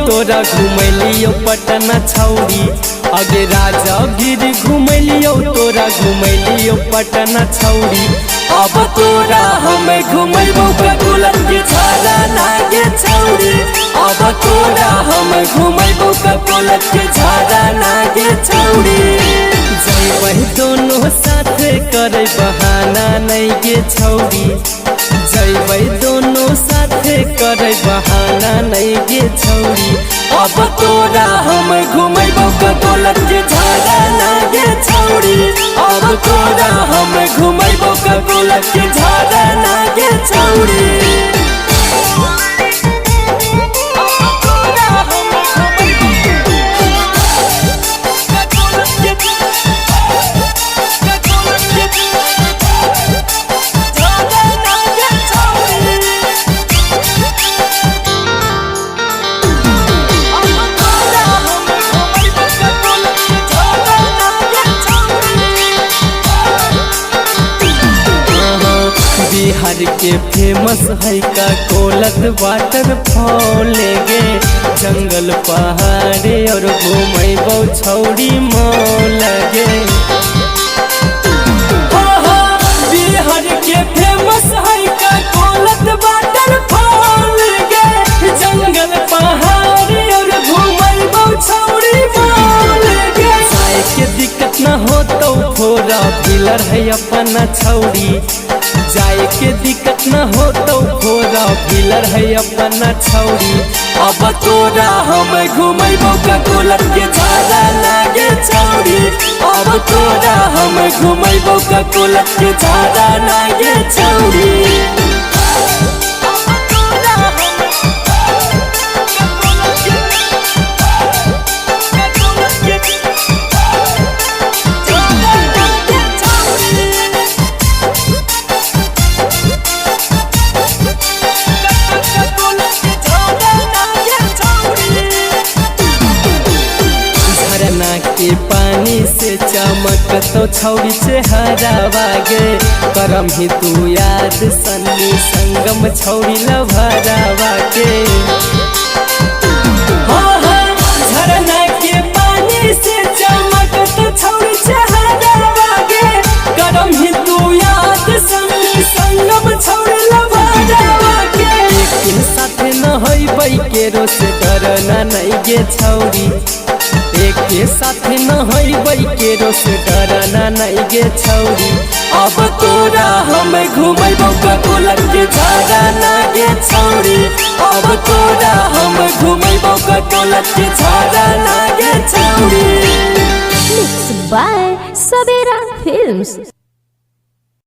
तोरा घुमैलियो पटना छौरी अगे राजगीर घुमैलियो तोरा घुमैलियो पटना छौरी अब तोरा हम घुमैबो ककुलत के झारा नागे छौरी अब तोरा हम घुमैबो ककुलत के झारा नागे छौरी जइबै दोनों साथे करे बहाना नहीं गे छौरी जइबै दोनों साथे करे बहाना नहीं गे छौरी अब तोरा हम घुमैबो ककुलत के झारा नागे छौरी अब तोरा हम घुमैबो ककुलत के झारा नागे छौरी बिहार के फेमस है का कोलत वाटरफॉल गे जंगल पहाड़े और घूमैबो छौरी मॉल गे बिहार के फेमस है का कोलत वाटरफॉल गे जंगल पहाड़े और घूमैबो छौरी मॉल गे जाए के दिक्कत न हो तो फोरा पिलर है अपना छौरी जाए के दिक्कत न हो तो फोरा पिलर है अपना छौरी अब तोरा हम घुमैबो ककुलत के झारा नागे छौरी अब तोरा हम घुमैबो ककुलत के झारा नागे छौरी के पानी से चमक तो छौरी चेहरा गे करम ही तू याद सन्नी संगम छौरी लभरावा के झरना के पानी से चमक तो छौरी चेहरा गे करम ही तू याद सन्नी संगम छौरी लभरावा के लेकिन साथे न होइबै केरो से डरना नहीं गे छौरी एक के साथ न होइबै केरो से डरना नहीं गे छौरी अब तोरा हम घुमैबो ककुलत के झारा नागे छौरी अब तोरा हम घुमैबो ककुलत के झारा नागे छौरी Mixed by Sabira Films।